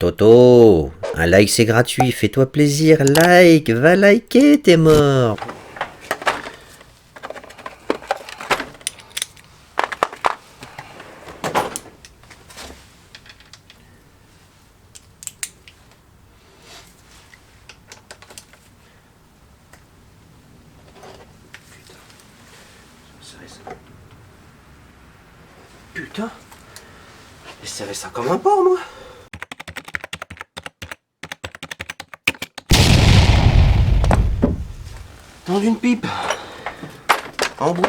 Toto, un like c'est gratuit, fais-toi plaisir, like, va liker, t'es mort. Putain, j'ai serré ça comme un porc, moi. Dans une pipe. En bois.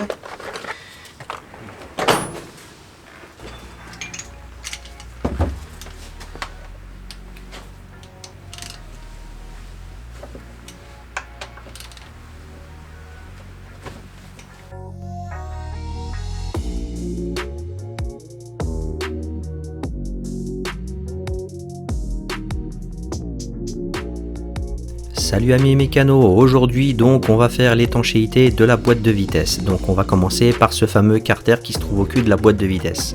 Salut amis mécanos, aujourd'hui donc on va faire l'étanchéité de la boîte de vitesse. Donc on va commencer par ce fameux carter qui se trouve au cul de la boîte de vitesse.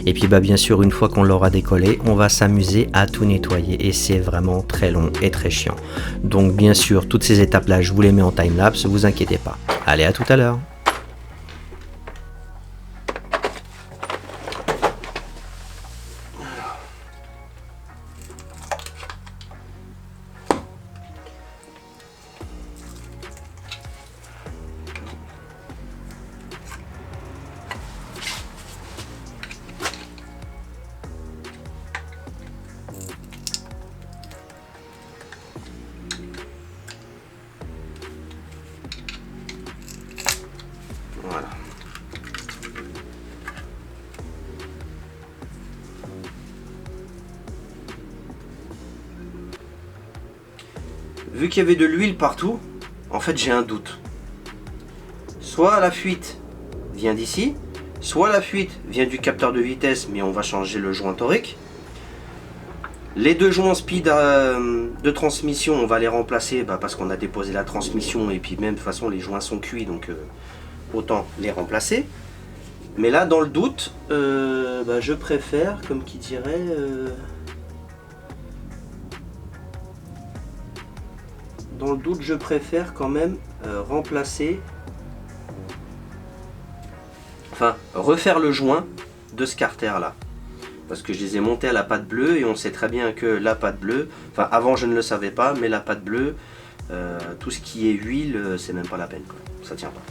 Et puis bien sûr une fois qu'on l'aura décollé, on va s'amuser à tout nettoyer et c'est vraiment très long et très chiant. Donc bien sûr toutes ces étapes là je vous les mets en timelapse, vous inquiétez pas. Allez à tout à l'heure. Voilà. Vu qu'il y avait de l'huile partout, en fait j'ai un doute. Soit la fuite vient d'ici, soit la fuite vient du capteur de vitesse, mais on va changer le joint torique. Les deux joints speed de transmission, on va les remplacer parce qu'on a déposé la transmission et puis même de toute façon les joints sont cuits, donc autant les remplacer. Mais là dans le doute, je préfère, comme qui dirait, dans le doute je préfère quand même remplacer, enfin refaire le joint de ce carter là. Parce que je les ai montés à la pâte bleue et on sait très bien que la pâte bleue, enfin avant je ne le savais pas, mais la pâte bleue, tout ce qui est huile, c'est même pas la peine, quoi. Ça tient pas.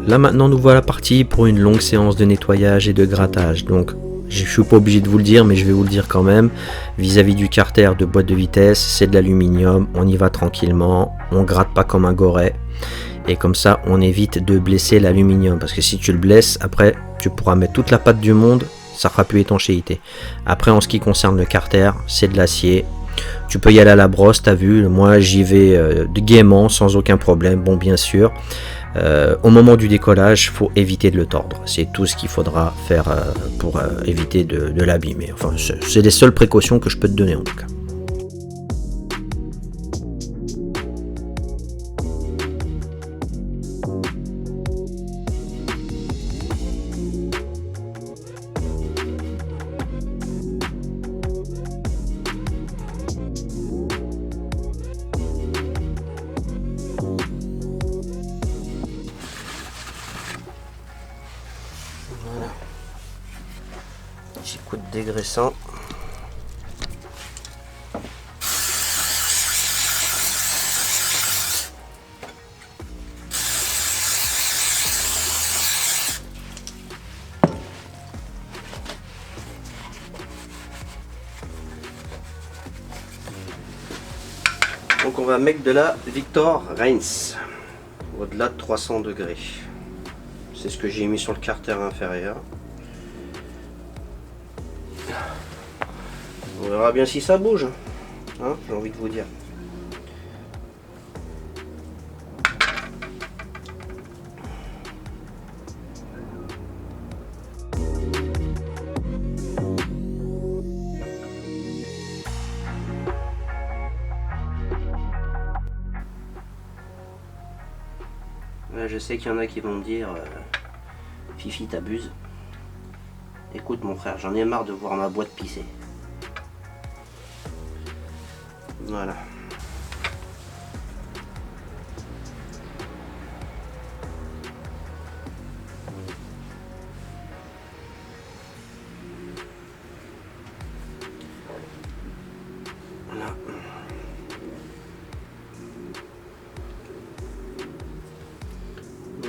Là maintenant nous voilà partis pour une longue séance de nettoyage et de grattage. Donc je suis pas obligé de vous le dire mais je vais vous le dire quand même. Vis-à-vis du carter de boîte de vitesse, c'est de l'aluminium, on y va tranquillement, on gratte pas comme un goret. Et comme ça on évite de blesser l'aluminium. Parce que si tu le blesses, après tu pourras mettre toute la pâte du monde, ça fera plus étanchéité. Après en ce qui concerne le carter, c'est de l'acier. Tu peux y aller à la brosse, t'as vu, moi j'y vais gaiement, sans aucun problème, bon bien sûr. Au moment du décollage, il faut éviter de le tordre. C'est tout ce qu'il faudra faire pour éviter de l'abîmer. Enfin, c'est les seules précautions que je peux te donner en tout cas. Voilà. Petit coup de dégraissant. Donc on va mettre de la Victor Reigns au-delà de 300 degrés. C'est ce que j'ai mis sur le carter inférieur. On verra bien si ça bouge, hein, j'ai envie de vous dire. je sais qu'il y en a qui vont me dire Fifi t'abuses. Écoute mon frère, j'en ai marre de voir ma boîte pisser. Voilà. Voilà.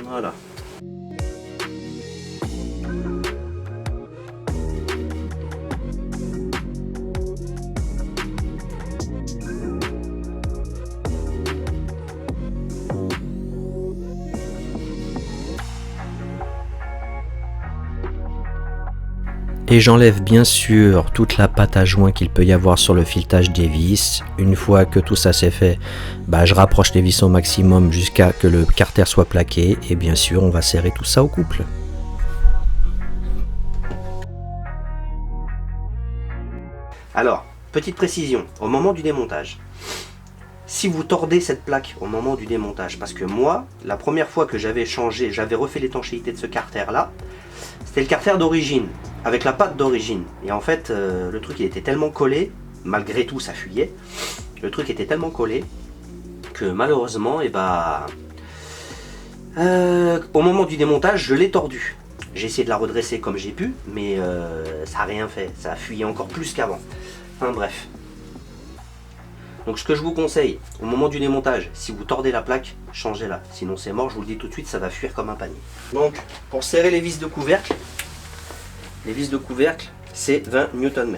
Voilà. Et j'enlève bien sûr toute la pâte à joint qu'il peut y avoir sur le filetage des vis. Une fois que tout ça c'est fait, je rapproche les vis au maximum jusqu'à que le carter soit plaqué. Et bien sûr, on va serrer tout ça au couple. Alors, petite précision, au moment du démontage. Si vous tordez cette plaque au moment du démontage, parce que moi, la première fois que j'avais refait l'étanchéité de ce carter là, c'était le carter d'origine, avec la pâte d'origine. Et en fait, le truc il était tellement collé, malgré tout ça fuyait, le truc était tellement collé que malheureusement, au moment du démontage, je l'ai tordu. J'ai essayé de la redresser comme j'ai pu, mais ça n'a rien fait, ça a fuyé encore plus qu'avant. Enfin bref. Donc ce que je vous conseille, au moment du démontage, si vous tordez la plaque, changez-la. Sinon c'est mort, je vous le dis tout de suite, ça va fuir comme un panier. Donc pour serrer les vis de couvercle, c'est 20 Nm.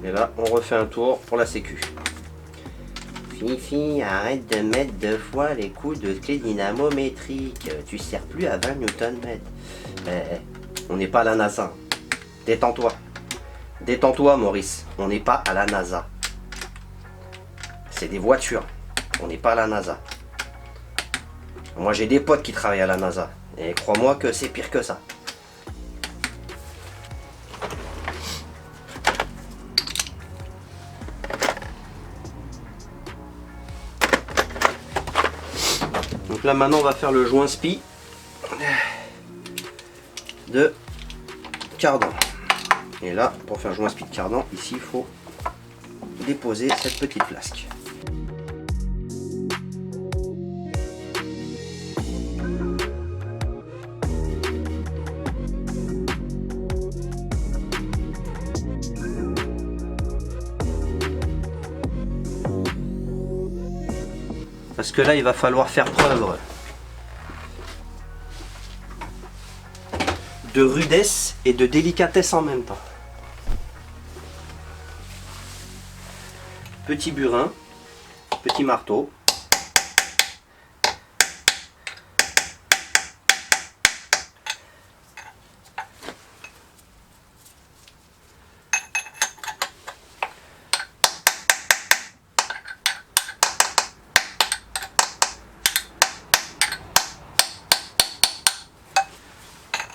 Et là, on refait un tour pour la sécu. Fifi, arrête de mettre 2 fois les coups de clé dynamométrique. Tu sers plus à 20 Nm. On n'est pas à la NASA. Détends-toi. Détends-toi, Maurice. On n'est pas à la NASA. C'est des voitures. On n'est pas à la NASA. Moi, j'ai des potes qui travaillent à la NASA. Et crois-moi que c'est pire que ça. Donc là maintenant on va faire le joint spi de cardan. Et là pour faire joint spi de cardan, ici il faut déposer cette petite flasque. Parce que là, il va falloir faire preuve de rudesse et de délicatesse en même temps. Petit burin, petit marteau.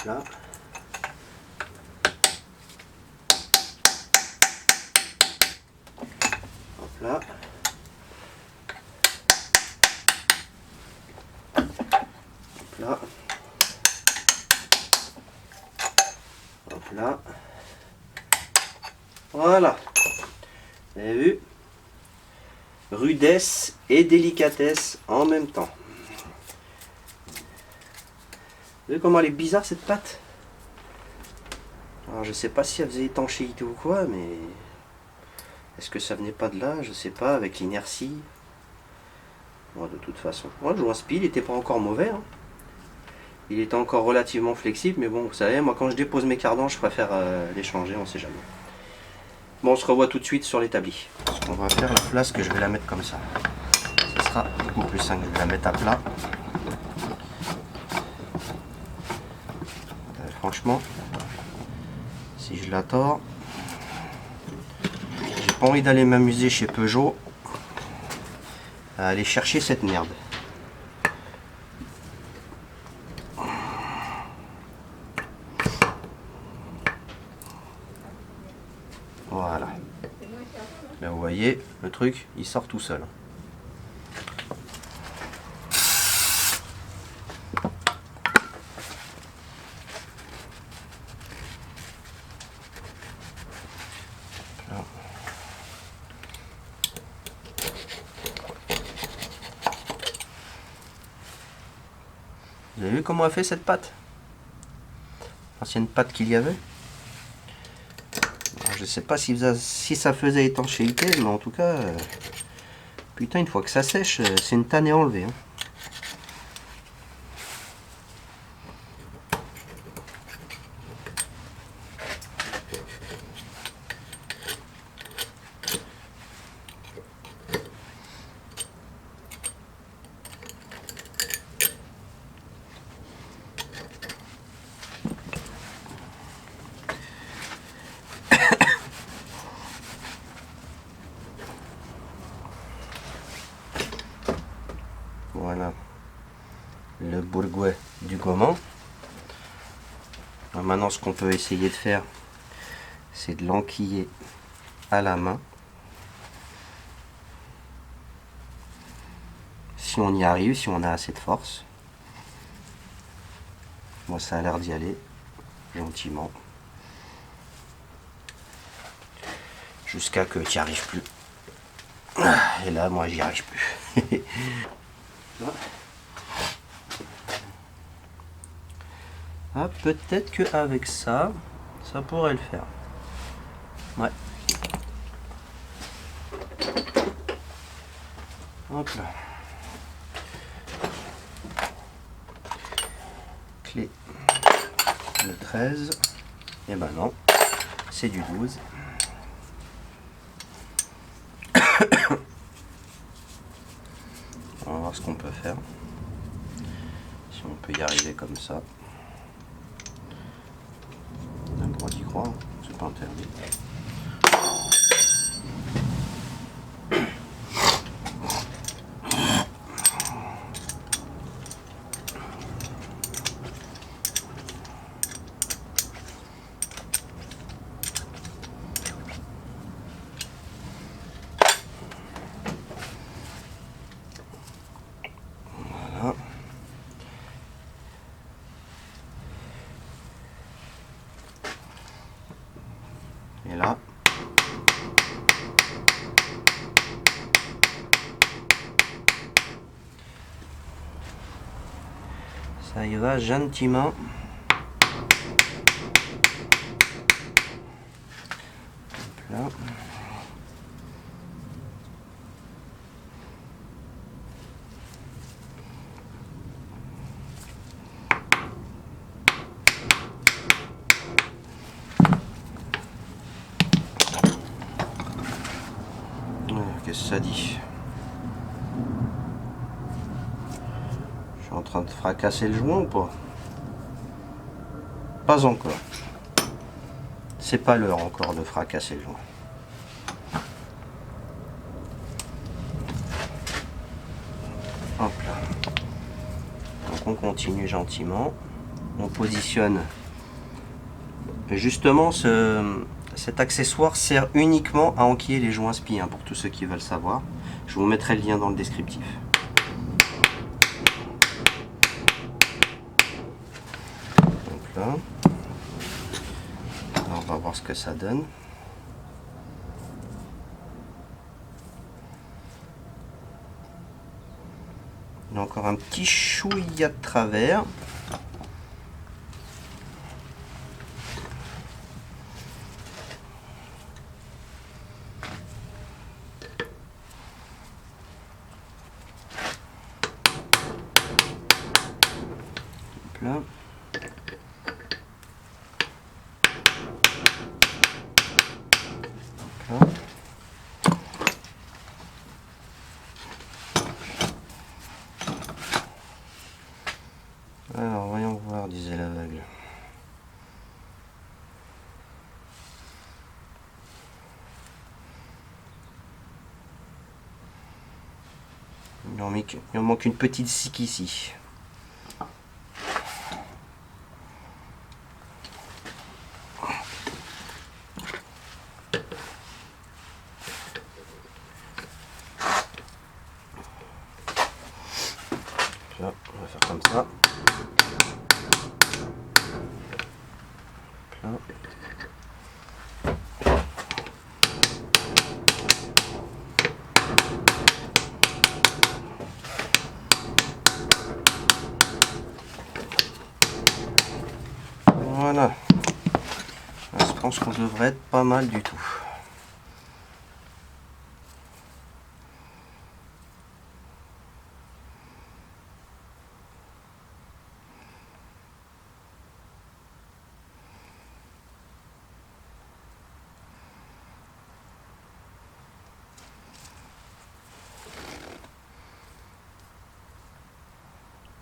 Là. Hop là. Hop là. Hop là. Voilà. Vous avez vu? Rudesse et délicatesse en même temps. Vous voyez comment elle est bizarre cette pâte? Alors je sais pas si elle faisait étanchéité ou quoi, mais est-ce que ça venait pas de là? Je sais pas, avec l'inertie. Bon, de toute façon. Moi, le joint spi, il était pas encore mauvais. Hein. Il était encore relativement flexible, mais bon, vous savez, moi quand je dépose mes cardans, je préfère les changer, on sait jamais. Bon, on se revoit tout de suite sur l'établi. On va faire la flasque, je vais la mettre comme ça. Ce sera beaucoup plus simple, je vais la mettre à plat. Voilà. franchement, si je la tords, j'ai pas envie d'aller m'amuser chez Peugeot à aller chercher cette merde. Voilà. Là vous voyez, le truc il sort tout seul. Vous avez vu comment a fait cette pâte? L'ancienne pâte qu'il y avait. Alors, je sais pas si ça faisait étanchéité, mais en tout cas, putain, une fois que ça sèche, c'est une tannée enlevée. Hein. Voilà le bourgouet du Gaumont. Alors maintenant, ce qu'on peut essayer de faire, c'est de l'enquiller à la main. Si on y arrive, si on a assez de force. Moi, ça a l'air d'y aller, gentiment. Jusqu'à que tu n'y arrives plus. Et là, moi, j'y arrive plus. Ah, peut-être qu'avec ça, ça pourrait le faire. Ouais. Hop là. Clé le 13. Et ben non, c'est du 12. On va voir ce qu'on peut faire. Si on peut y arriver comme ça. On a le droit d'y croire, c'est pas interdit. Voilà. Et là, ça y va gentiment. Hop là. Qu'est-ce que ça dit? Je suis en train de fracasser le joint ou pas? Pas encore. C'est pas l'heure encore de fracasser le joint. Hop là. Donc on continue gentiment. On positionne. Justement, cet accessoire sert uniquement à enquiller les joints spi, hein, pour tous ceux qui veulent savoir. Je vous mettrai le lien dans le descriptif. Donc là, alors on va voir ce que ça donne. Il y a encore un petit chouïa de travers. Là. Là. Alors voyons voir, disait l'aveugle. Il en manque une petite scie ici. Là, on va faire comme ça. Là. Voilà. Là, je pense qu'on devrait être pas mal du tout.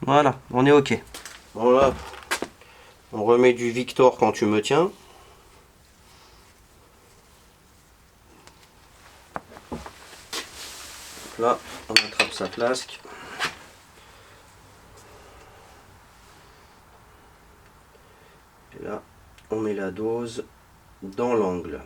Voilà, on est ok. Voilà. On remet du Victor quand tu me tiens. Là, on attrape sa flasque. Et là, on met la dose dans l'angle.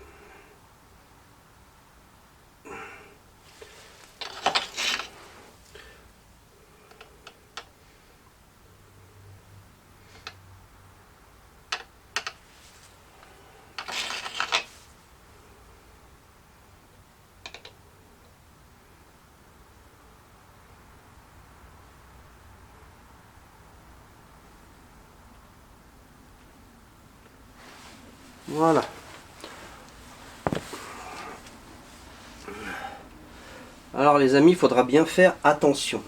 Voilà. Alors les amis, il faudra bien faire attention.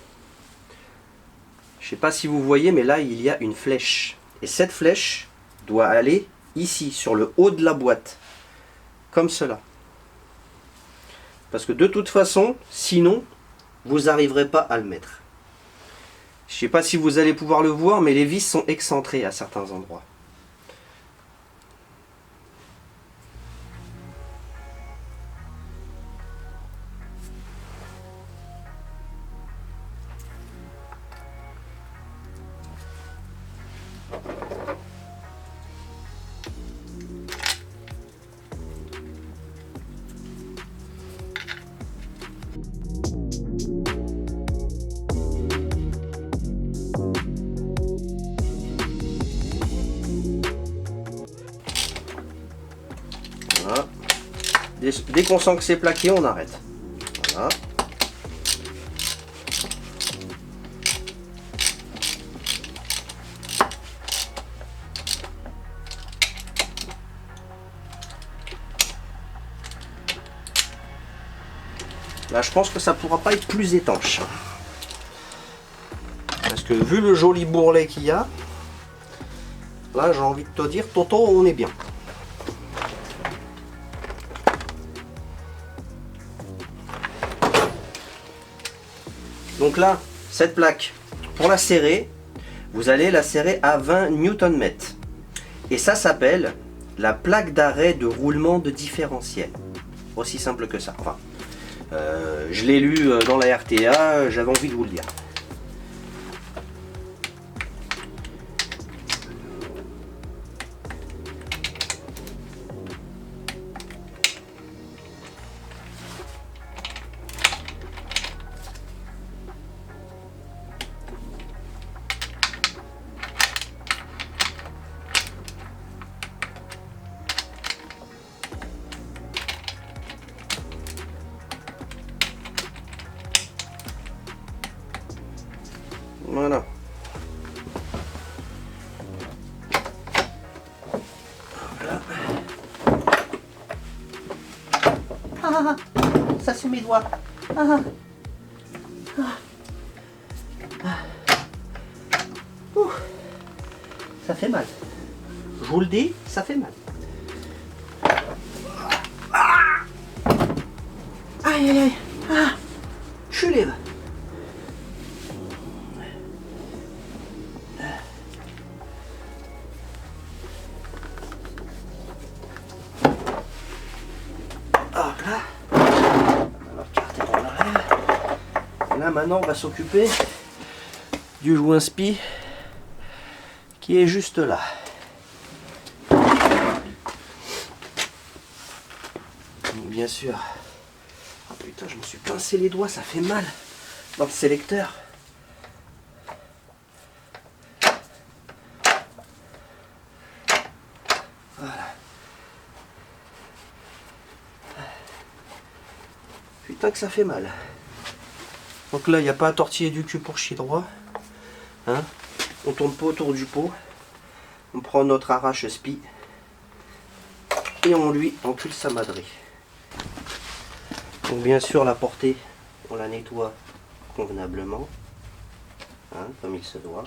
Je ne sais pas si vous voyez, mais là il y a une flèche. Et cette flèche doit aller ici, sur le haut de la boîte. Comme cela. Parce que de toute façon, sinon, vous n'arriverez pas à le mettre. Je ne sais pas si vous allez pouvoir le voir, mais les vis sont excentrées à certains endroits. Voilà. Dès qu'on sent que c'est plaqué, on arrête. Voilà. Là, je pense que ça ne pourra pas être plus étanche. Parce que vu le joli bourrelet qu'il y a, là, j'ai envie de te dire, Toto, on est bien. Donc là, cette plaque, pour la serrer, vous allez la serrer à 20 Nm. Et ça s'appelle la plaque d'arrêt de roulement de différentiel. Aussi simple que ça. Enfin, je l'ai lu dans la RTA, j'avais envie de vous le dire. Voilà. Voilà. Ah, ça c'est mes doigts. Ah, ah. Ouh. Ça fait mal. Je vous le dis, ça fait mal. Ah. Aïe aïe aïe. Ah. Je lève. Hop là. Alors, carter en arrière. Là, Là maintenant on va s'occuper du joint spi qui est juste là. Donc, bien sûr. Oh putain, je me suis pincé les doigts, ça fait mal dans le sélecteur. Voilà. Putain que ça fait mal. Donc là, il n'y a pas à tortiller du cul pour chier droit. Hein, on tourne pas autour du pot. On prend notre arrache spi et on lui encule sa madrée. Donc bien sûr la portée, on la nettoie convenablement, hein, comme il se doit.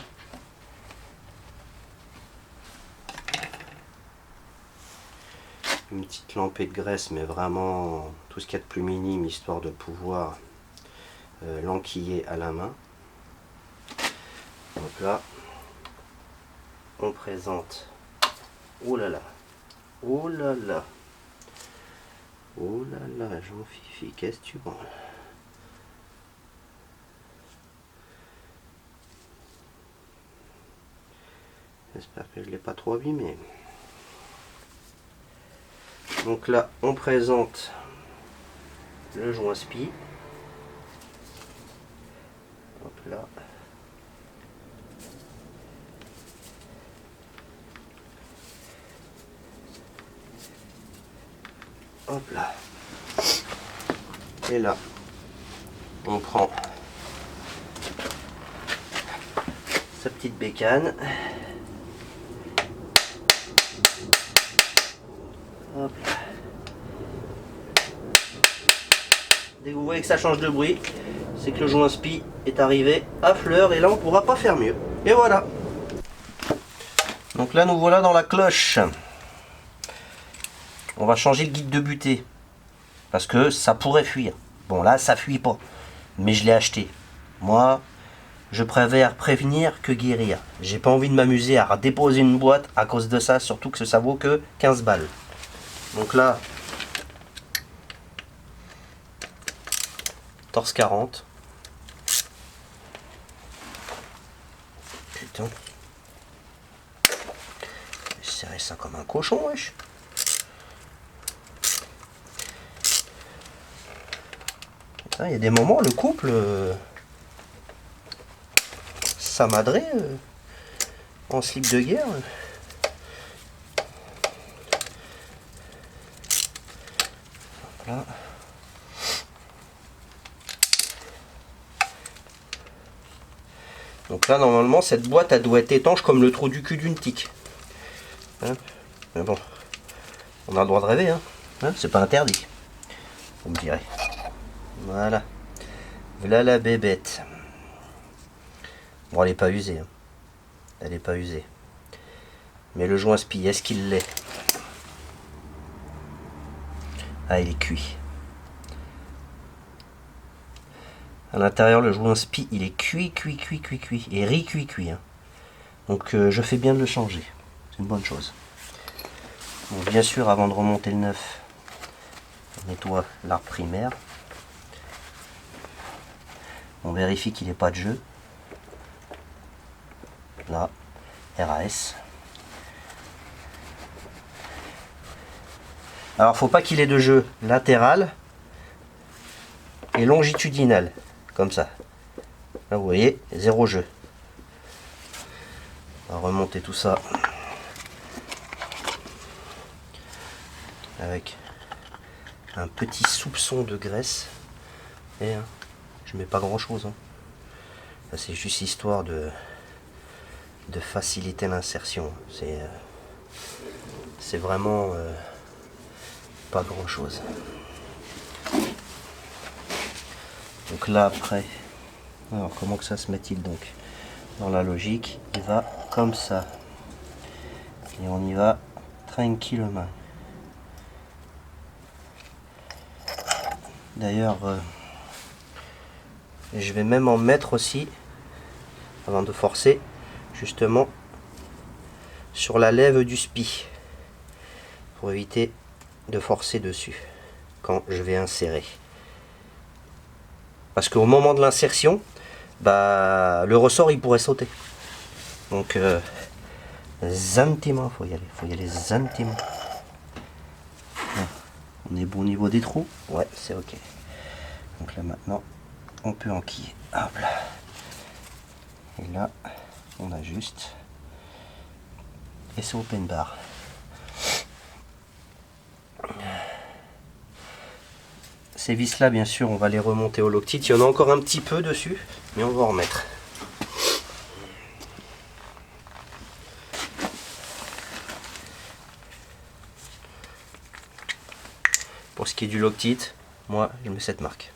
Une petite lampée de graisse, mais vraiment tout ce qu'il y a de plus minime, histoire de pouvoir l'enquiller à la main. Donc là, on présente. Oh là là, oh là là, oh là là, Jean-Fifi, qu'est-ce que tu prends? J'espère que je ne l'ai pas trop abîmé. Donc là, on présente le joint spi. Hop là. Hop là. Et là, on prend sa petite bécane. Hop là. Dès que vous voyez que ça change de bruit, c'est que le joint spi est arrivé à fleur et là on ne pourra pas faire mieux. Et voilà. Donc là nous voilà dans la cloche. On va changer le guide de butée parce que ça pourrait fuir. Bon là ça fuit pas, mais je l'ai acheté. Moi je préfère prévenir que guérir. J'ai pas envie de m'amuser à déposer une boîte à cause de ça, surtout que ça vaut que 15 balles. Donc là, torse 40. Putain. J'ai serré ça comme un cochon, wesh. Il y a des moments, le couple, sa madrée, en slip de guerre. Là. Donc là, normalement, cette boîte, elle doit être étanche comme le trou du cul d'une tique. Hein, mais bon, on a le droit de rêver, hein, c'est pas interdit, vous me direz. Voilà. Voilà la bébête. Bon, elle n'est pas usée. Hein. Elle n'est pas usée. Mais le joint spi, est-ce qu'il l'est? Ah, il est cuit. À l'intérieur, le joint spi, il est cuit. Et cuit. Hein. Donc, je fais bien de le changer. C'est une bonne chose. Donc, bien sûr, avant de remonter le neuf, on nettoie l'arbre primaire. On vérifie qu'il n'est pas de jeu. Là, RAS. Alors, faut pas qu'il ait de jeu latéral et longitudinal, comme ça. Là, vous voyez, zéro jeu. On va remonter tout ça avec un petit soupçon de graisse. Et je mets pas grand chose. Hein. C'est juste histoire de faciliter l'insertion. C'est vraiment pas grand chose. Donc là après, alors comment que ça se met-il donc? Dans la logique, il va comme ça. Et on y va tranquillement. D'ailleurs, je vais même en mettre aussi, avant de forcer, justement sur la lèvre du spi, pour éviter de forcer dessus quand je vais insérer. Parce qu'au moment de l'insertion, bah, le ressort il pourrait sauter. Donc gentiment, faut y aller gentiment. On est bon au niveau des trous? Ouais, c'est ok. Donc là maintenant, on peut enquiller. Hop là. Et là, on ajuste. Et c'est open bar. Ces vis là, bien sûr, on va les remonter au loctite. Il y en a encore un petit peu dessus, mais on va en remettre. Pour ce qui est du loctite, moi je mets cette marque.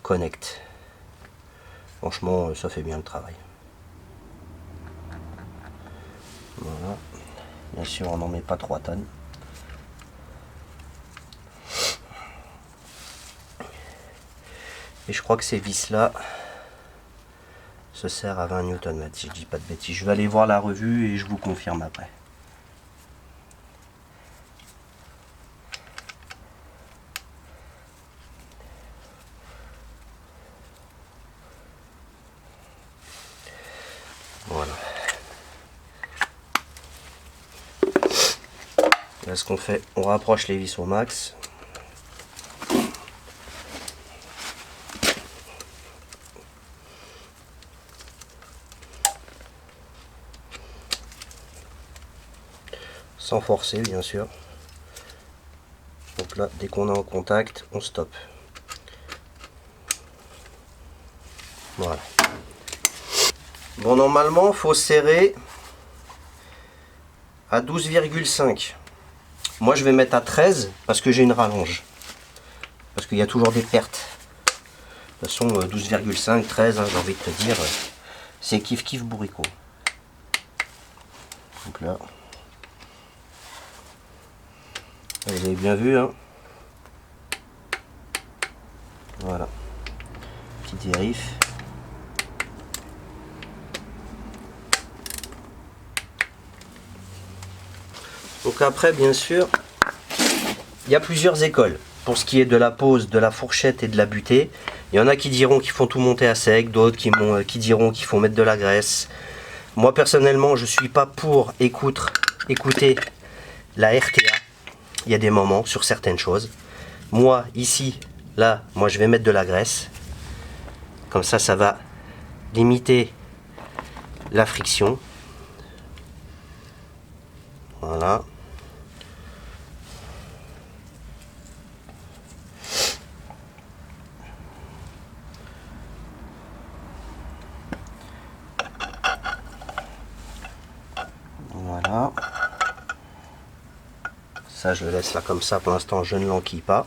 Connect. Franchement, ça fait bien le travail. Voilà. Bien sûr, on n'en met pas 3 tonnes. Et je crois que ces vis là se servent à 20 Nm, si je dis pas de bêtises. Je vais aller voir la revue et je vous confirme après. Voilà. Là, ce qu'on fait, on rapproche les vis au max. Sans forcer, bien sûr. Donc là, dès qu'on est en contact, on stoppe. Voilà. Bon, normalement, il faut serrer à 12,5. Moi, je vais mettre à 13 parce que j'ai une rallonge. Parce qu'il y a toujours des pertes. De toute façon, 12,5, 13, hein, j'ai envie de te dire, c'est kiff kiff bourricot. Donc là, vous avez bien vu, hein. Voilà. Petit vérif. Donc après, bien sûr, il y a plusieurs écoles. Pour ce qui est de la pose, de la fourchette et de la butée, il y en a qui diront qu'il faut tout monter à sec, d'autres qui diront qu'il faut mettre de la graisse. Moi, personnellement, je ne suis pas pour écouter la RTA. Il y a des moments sur certaines choses. Moi, ici, là, moi, je vais mettre de la graisse. Comme ça va limiter la friction. Voilà. Voilà. Ça, je le laisse là comme ça. Pour l'instant, je ne l'enquille pas.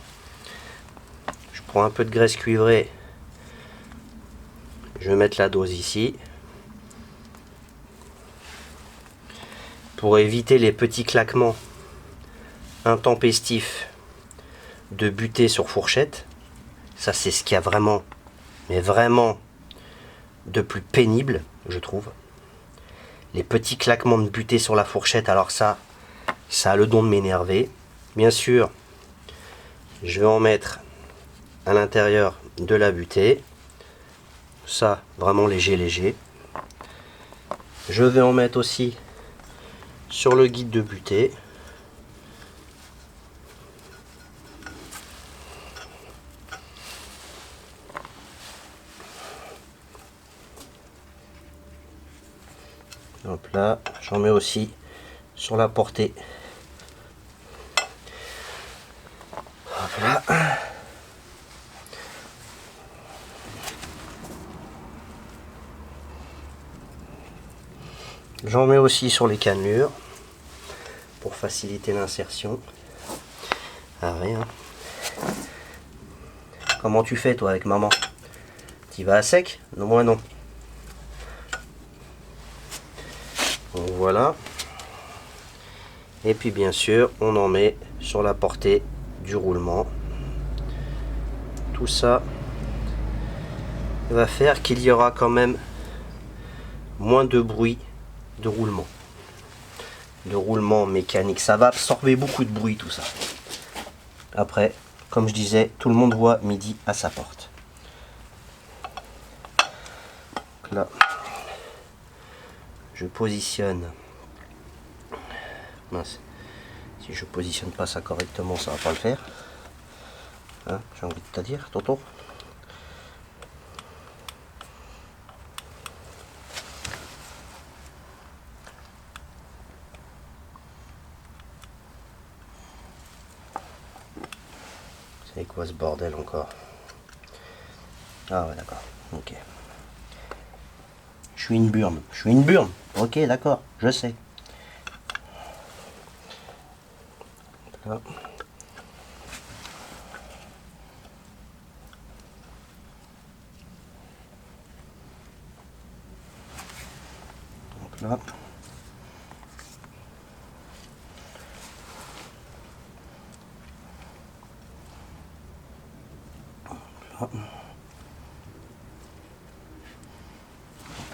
Je prends un peu de graisse cuivrée. Je vais mettre la dose ici. Pour éviter les petits claquements intempestifs de butée sur fourchette. Ça, c'est ce qu'il y a vraiment, mais vraiment, de plus pénible, je trouve. Les petits claquements de butée sur la fourchette, alors ça a le don de m'énerver. Bien sûr, je vais en mettre à l'intérieur de la butée. Ça, vraiment léger. Je vais en mettre aussi sur le guide de butée. Hop là, j'en mets aussi sur la portée. Hop là. J'en mets aussi sur les cannelures pour faciliter l'insertion. Ah rien. Comment tu fais toi avec maman? Tu vas à sec? Non, moi non. Donc voilà. Et puis bien sûr, on en met sur la portée du roulement. Tout ça va faire qu'il y aura quand même moins de bruit de roulement mécanique. Ça va absorber beaucoup de bruit tout ça. Après, Comme je disais, tout le monde voit midi à sa porte. Donc là, je positionne. Mince. Si je positionne pas ça correctement, ça va pas le faire. Hein, j'ai envie de te dire, tonton. C'est quoi ce bordel encore? Ah ouais, d'accord, ok. Je suis une burne, ok, d'accord, je sais. Là. Donc là.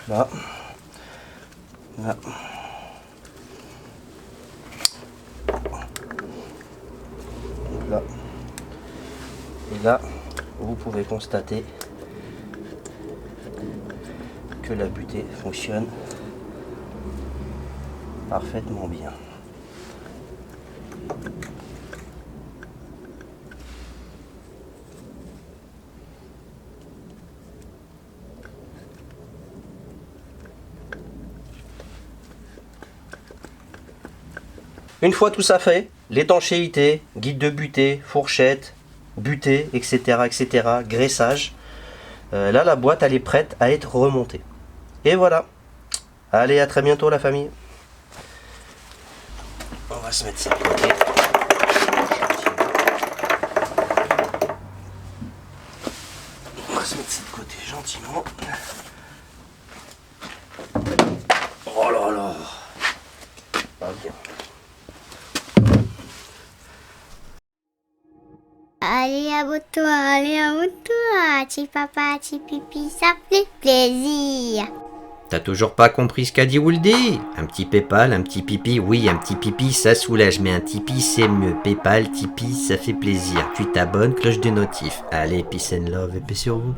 Là. Là. Là. Et là, vous pouvez constater que la butée fonctionne parfaitement bien. Une fois tout ça fait, l'étanchéité, guide de butée, fourchette, butée, etc., etc., graissage, là la boîte elle est prête à être remontée. Et voilà. Allez, à très bientôt la famille. On va se mettre ça de côté. On va se mettre ça de côté gentiment. Oh là là. Pas bien. Allez, abonne-toi, petit papa, petit pipi, ça fait plaisir. T'as toujours pas compris ce qu'a dit Wooldy? Un petit Paypal, un petit pipi, oui, un petit pipi, ça soulage, mais un Tipeee, c'est mieux. Paypal, Tipeee, ça fait plaisir. Tu t'abonnes, cloche de notif. Allez, peace and love et paix sur vous.